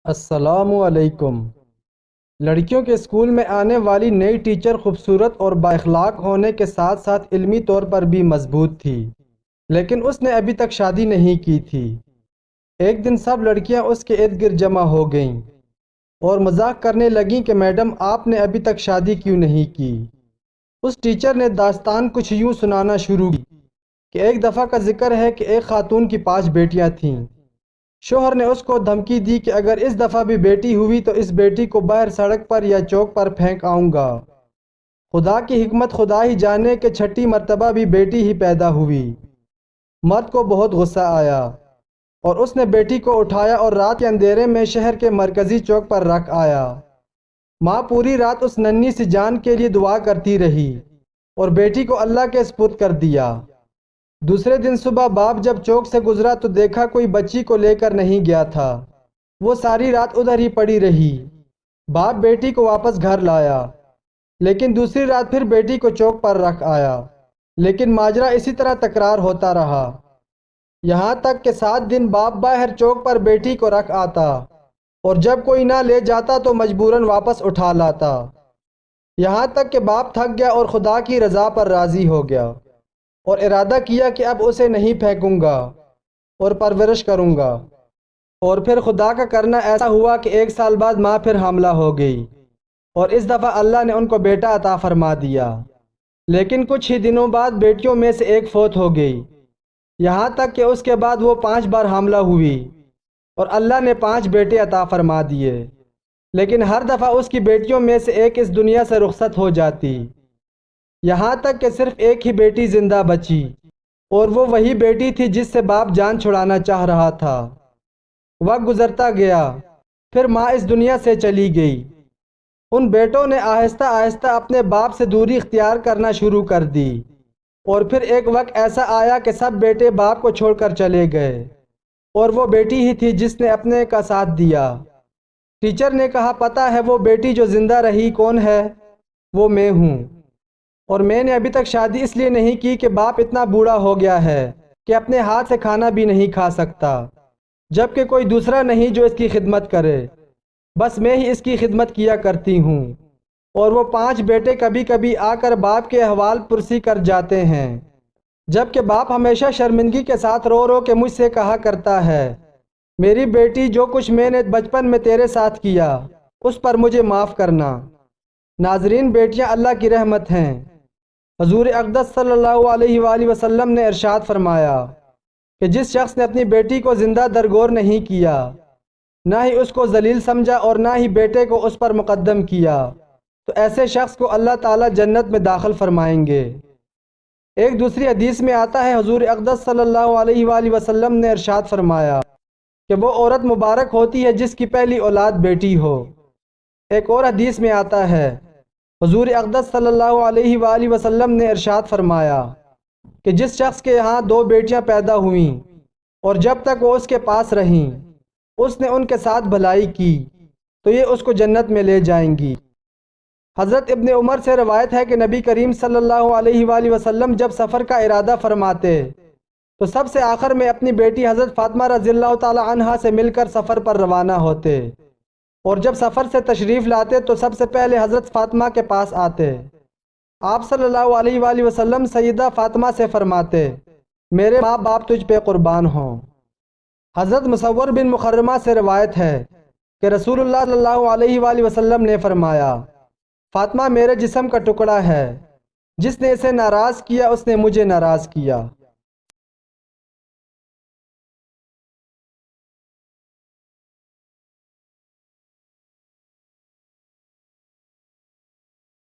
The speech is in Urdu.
السلام علیکم۔ لڑکیوں کے اسکول میں آنے والی نئی ٹیچر خوبصورت اور بااخلاق ہونے کے ساتھ ساتھ علمی طور پر بھی مضبوط تھی، لیکن اس نے ابھی تک شادی نہیں کی تھی۔ ایک دن سب لڑکیاں اس کے ارد گرد جمع ہو گئیں اور مذاق کرنے لگیں کہ میڈم آپ نے ابھی تک شادی کیوں نہیں کی؟ اس ٹیچر نے داستان کچھ یوں سنانا شروع کی کہ ایک دفعہ کا ذکر ہے کہ ایک خاتون کی 5 بیٹیاں تھیں۔ شوہر نے اس کو دھمکی دی کہ اگر اس دفعہ بھی بیٹی ہوئی تو اس بیٹی کو باہر سڑک پر یا چوک پر پھینک آؤں گا۔ خدا کی حکمت خدا ہی جانے کہ 6ٹھی مرتبہ بھی بیٹی ہی پیدا ہوئی۔ مرد کو بہت غصہ آیا اور اس نے بیٹی کو اٹھایا اور رات کے اندھیرے میں شہر کے مرکزی چوک پر رکھ آیا۔ ماں پوری رات اس ننھی سی جان کے لیے دعا کرتی رہی اور بیٹی کو اللہ کے سپرد کر دیا۔ دوسرے دن صبح باپ جب چوک سے گزرا تو دیکھا کوئی بچی کو لے کر نہیں گیا تھا، وہ ساری رات ادھر ہی پڑی رہی۔ باپ بیٹی کو واپس گھر لایا، لیکن دوسری رات پھر بیٹی کو چوک پر رکھ آیا، لیکن ماجرا اسی طرح تکرار ہوتا رہا، یہاں تک کہ 7 دن باپ باہر چوک پر بیٹی کو رکھ آتا اور جب کوئی نہ لے جاتا تو مجبوراً واپس اٹھا لاتا، یہاں تک کہ باپ تھک گیا اور خدا کی رضا پر راضی ہو گیا اور ارادہ کیا کہ اب اسے نہیں پھینکوں گا اور پرورش کروں گا۔ اور پھر خدا کا کرنا ایسا ہوا کہ 1 سال بعد ماں پھر حاملہ ہو گئی اور اس دفعہ اللہ نے ان کو بیٹا عطا فرما دیا، لیکن کچھ ہی دنوں بعد بیٹیوں میں سے ایک فوت ہو گئی، یہاں تک کہ اس کے بعد وہ 5 بار حاملہ ہوئی اور اللہ نے 5 بیٹے عطا فرما دیے، لیکن ہر دفعہ اس کی بیٹیوں میں سے ایک اس دنیا سے رخصت ہو جاتی، یہاں تک کہ صرف ایک ہی بیٹی زندہ بچی اور وہ وہی بیٹی تھی جس سے باپ جان چھڑانا چاہ رہا تھا۔ وقت گزرتا گیا، پھر ماں اس دنیا سے چلی گئی۔ ان بیٹوں نے آہستہ آہستہ اپنے باپ سے دوری اختیار کرنا شروع کر دی اور پھر ایک وقت ایسا آیا کہ سب بیٹے باپ کو چھوڑ کر چلے گئے اور وہ بیٹی ہی تھی جس نے اپنے کا ساتھ دیا۔ ٹیچر نے کہا پتہ ہے وہ بیٹی جو زندہ رہی کون ہے؟ وہ میں ہوں، اور میں نے ابھی تک شادی اس لیے نہیں کی کہ باپ اتنا بوڑھا ہو گیا ہے کہ اپنے ہاتھ سے کھانا بھی نہیں کھا سکتا، جبکہ کوئی دوسرا نہیں جو اس کی خدمت کرے، بس میں ہی اس کی خدمت کیا کرتی ہوں۔ اور وہ 5 بیٹے کبھی کبھی آ کر باپ کے احوال پرسی کر جاتے ہیں، جبکہ باپ ہمیشہ شرمندگی کے ساتھ رو رو کے مجھ سے کہا کرتا ہے میری بیٹی جو کچھ میں نے بچپن میں تیرے ساتھ کیا اس پر مجھے معاف کرنا۔ ناظرین، بیٹیاں اللہ کی رحمت ہیں۔ حضور اقدس صلی اللہ علیہ وآلہ وسلم نے ارشاد فرمایا کہ جس شخص نے اپنی بیٹی کو زندہ درگور نہیں کیا، نہ ہی اس کو ذلیل سمجھا اور نہ ہی بیٹے کو اس پر مقدم کیا، تو ایسے شخص کو اللہ تعالیٰ جنت میں داخل فرمائیں گے۔ ایک دوسری حدیث میں آتا ہے حضور اقدس صلی اللہ علیہ وآلہ وسلم نے ارشاد فرمایا کہ وہ عورت مبارک ہوتی ہے جس کی پہلی اولاد بیٹی ہو۔ ایک اور حدیث میں آتا ہے حضور اقدس صلی اللہ علیہ وآلہ وسلم نے ارشاد فرمایا کہ جس شخص کے یہاں 2 بیٹیاں پیدا ہوئیں اور جب تک وہ اس کے پاس رہیں اس نے ان کے ساتھ بھلائی کی تو یہ اس کو جنت میں لے جائیں گی۔ حضرت ابن عمر سے روایت ہے کہ نبی کریم صلی اللہ علیہ وآلہ وسلم جب سفر کا ارادہ فرماتے تو سب سے آخر میں اپنی بیٹی حضرت فاطمہ رضی اللہ تعالی عنہا سے مل کر سفر پر روانہ ہوتے، اور جب سفر سے تشریف لاتے تو سب سے پہلے حضرت فاطمہ کے پاس آتے۔ آپ صلی اللہ علیہ وآلہ وسلم سیدہ فاطمہ سے فرماتے میرے ماں باپ تجھ پہ قربان ہوں۔ حضرت مصور بن مخرمہ سے روایت ہے کہ رسول اللہ صلی اللہ علیہ وآلہ وسلم نے فرمایا فاطمہ میرے جسم کا ٹکڑا ہے، جس نے اسے ناراض کیا اس نے مجھے ناراض کیا۔